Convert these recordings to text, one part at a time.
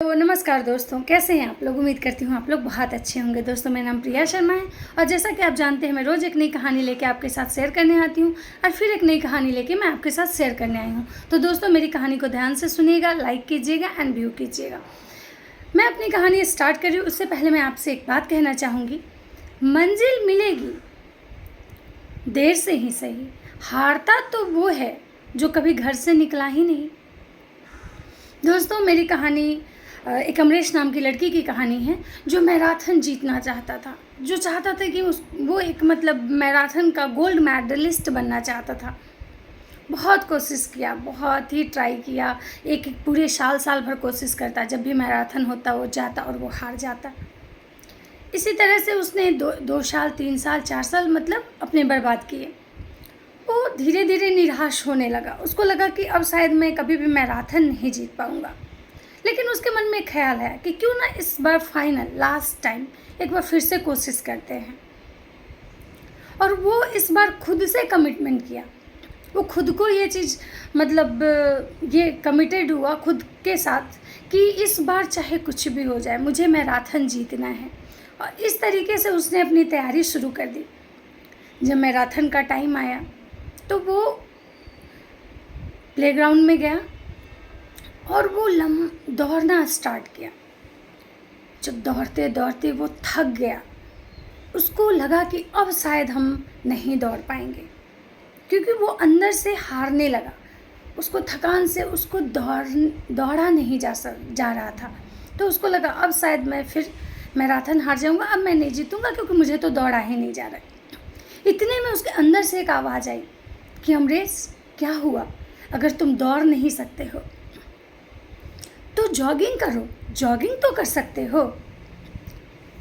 तो नमस्कार दोस्तों, कैसे हैं आप लोग। उम्मीद करती हूँ आप लोग बहुत अच्छे होंगे। दोस्तों, मेरा नाम प्रिया शर्मा है और जैसा कि आप जानते हैं मैं रोज़ एक नई कहानी लेके आपके साथ शेयर करने आती हूँ और फिर एक नई कहानी लेके मैं आपके साथ शेयर करने आई हूँ। तो दोस्तों, मेरी कहानी को ध्यान से सुनिएगा, लाइक कीजिएगा एंड व्यू कीजिएगा। मैं अपनी कहानी स्टार्ट कर रही हूँ उससे पहले मैं आपसे एक बात कहना चाहूँगी। मंजिल मिलेगी, देर से ही सही, हारता तो वो है जो कभी घर से निकला ही नहीं। दोस्तों, मेरी कहानी एक अमरीश नाम की लड़की की कहानी है जो मैराथन जीतना चाहता था, जो चाहता था कि वो एक मैराथन का गोल्ड मेडलिस्ट बनना चाहता था। बहुत कोशिश किया, बहुत ही ट्राई किया, एक पूरे साल भर कोशिश करता। जब भी मैराथन होता वो जाता और वो हार जाता। इसी तरह से उसने दो साल, 3 साल, 4 साल अपने बर्बाद किए। वो धीरे धीरे निराश होने लगा। उसको लगा कि अब शायद मैं कभी भी मैराथन नहीं जीत पाऊँगा। लेकिन उसके मन में ख्याल है कि क्यों ना इस बार फाइनल लास्ट टाइम एक बार फिर से कोशिश करते हैं। और वो इस बार खुद से कमिटमेंट किया। वो खुद को ये चीज़ ये कमिटेड हुआ खुद के साथ कि इस बार चाहे कुछ भी हो जाए मुझे मैराथन जीतना है। और इस तरीके से उसने अपनी तैयारी शुरू कर दी। जब मैराथन का टाइम आया तो वो प्लेग्राउंड में गया और वो दौड़ना स्टार्ट किया। जब दौड़ते दौड़ते वो थक गया, उसको लगा कि अब शायद हम नहीं दौड़ पाएंगे, क्योंकि वो अंदर से हारने लगा। उसको थकान से उसको दौड़ा नहीं जा रहा था। तो उसको लगा अब शायद मैं फिर मैराथन हार जाऊंगा, अब मैं नहीं जीतूंगा क्योंकि मुझे तो दौड़ा ही नहीं जा रहा। इतने में उसके अंदर से एक आवाज़ आई कि अमरीश, क्या हुआ? अगर तुम दौड़ नहीं सकते हो तो जॉगिंग करो, जॉगिंग तो कर सकते हो।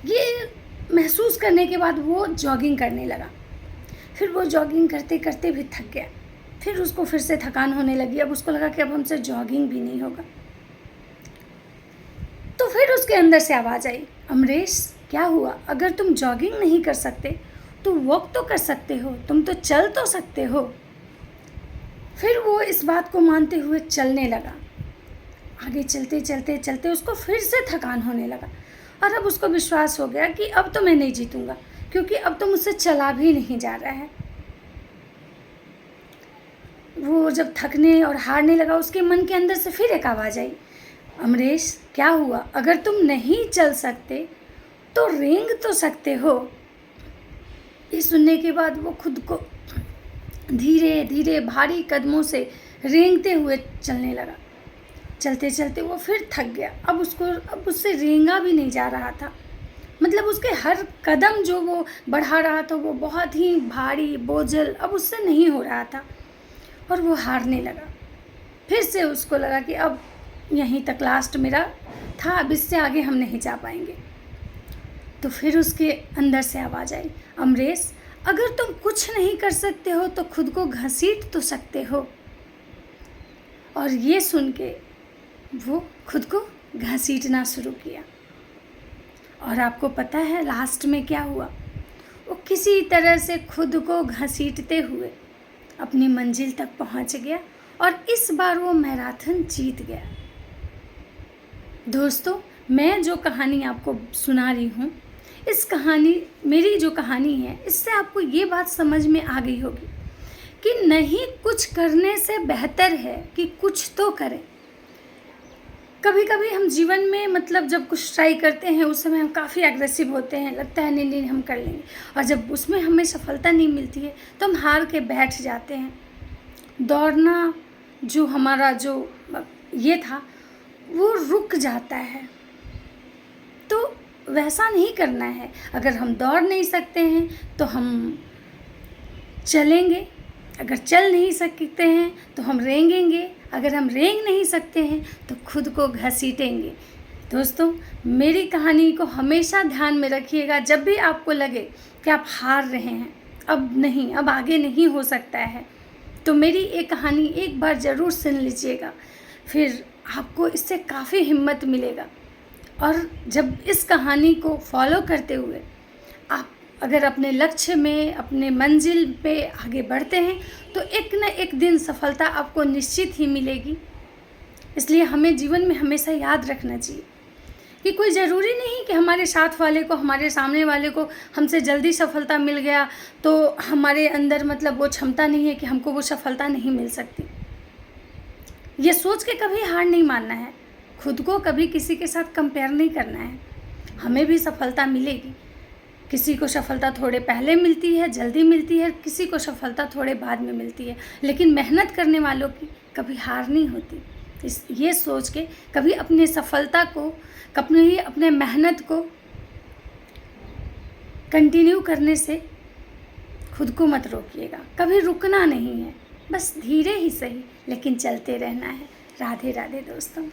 ये महसूस करने के बाद वो जॉगिंग करने लगा। फिर वो जॉगिंग करते करते भी थक गया। फिर उसको फिर से थकान होने लगी। अब उसको लगा कि अब हमसे जॉगिंग भी नहीं होगा। तो फिर उसके अंदर से आवाज़ आई, अमरीश, क्या हुआ? अगर तुम जॉगिंग नहीं कर सकते तो वॉक तो कर सकते हो, तुम तो चल तो सकते हो। फिर वो इस बात को मानते हुए चलने लगा। आगे चलते चलते चलते उसको फिर से थकान होने लगा और अब उसको विश्वास हो गया कि अब तो मैं नहीं जीतूंगा, क्योंकि अब तो मुझसे चला भी नहीं जा रहा है। वो जब थकने और हारने लगा, उसके मन के अंदर से फिर एक आवाज़ आई, अमरीश, क्या हुआ? अगर तुम नहीं चल सकते तो रेंग तो सकते हो। ये सुनने के बाद वो खुद को धीरे धीरे भारी कदमों से रेंगते हुए चलने लगा। चलते चलते वो फिर थक गया। अब उससे रेंगा भी नहीं जा रहा था। उसके हर कदम जो वो बढ़ा रहा था वो बहुत ही भारी बोझल अब उससे नहीं हो रहा था और वो हारने लगा। फिर से उसको लगा कि अब यहीं तक लास्ट मेरा था, अब इससे आगे हम नहीं जा पाएंगे। तो फिर उसके अंदर से आवाज़ आई, अमरीश, अगर तुम कुछ नहीं कर सकते हो तो खुद को घसीट तो सकते हो। और ये सुन के वो खुद को घसीटना शुरू किया। और आपको पता है लास्ट में क्या हुआ? वो किसी तरह से खुद को घसीटते हुए अपनी मंजिल तक पहुंच गया और इस बार वो मैराथन जीत गया। दोस्तों, मैं जो कहानी आपको सुना रही हूँ, मेरी जो कहानी है, इससे आपको ये बात समझ में आ गई होगी कि नहीं कुछ करने से बेहतर है कि कुछ तो करें। कभी कभी हम जीवन में जब कुछ ट्राई करते हैं उस समय हम काफ़ी एग्रेसिव होते हैं, लगता है नहीं हम कर लेंगे, और जब उसमें हमें सफलता नहीं मिलती है तो हम हार के बैठ जाते हैं। दौड़ना जो हमारा ये था वो रुक जाता है। तो वैसा नहीं करना है। अगर हम दौड़ नहीं सकते हैं तो हम चलेंगे, अगर चल नहीं सकते हैं तो हम रेंगेंगे, अगर हम रेंग नहीं सकते हैं तो खुद को घसीटेंगे। दोस्तों, मेरी कहानी को हमेशा ध्यान में रखिएगा। जब भी आपको लगे कि आप हार रहे हैं, अब आगे नहीं हो सकता है, तो मेरी ये कहानी एक बार ज़रूर सुन लीजिएगा। फिर आपको इससे काफ़ी हिम्मत मिलेगा। और जब इस कहानी को फॉलो करते हुए आप अगर अपने लक्ष्य में, अपने मंजिल पे आगे बढ़ते हैं तो एक न एक दिन सफलता आपको निश्चित ही मिलेगी। इसलिए हमें जीवन में हमेशा याद रखना चाहिए कि कोई ज़रूरी नहीं कि हमारे साथ वाले को, हमारे सामने वाले को हमसे जल्दी सफलता मिल गया तो हमारे अंदर मतलब वो क्षमता नहीं है कि हमको वो सफलता नहीं मिल सकती। ये सोच के कभी हार नहीं मानना है, खुद को कभी किसी के साथ कंपेयर नहीं करना है। हमें भी सफलता मिलेगी, किसी को सफलता थोड़े पहले मिलती है, जल्दी मिलती है, किसी को सफलता थोड़े बाद में मिलती है, लेकिन मेहनत करने वालों की कभी हार नहीं होती। ये सोच के कभी अपनी सफलता को, कभी अपने मेहनत को कंटिन्यू करने से खुद को मत रोकिएगा। कभी रुकना नहीं है, बस धीरे ही सही लेकिन चलते रहना है। राधे राधे दोस्तों।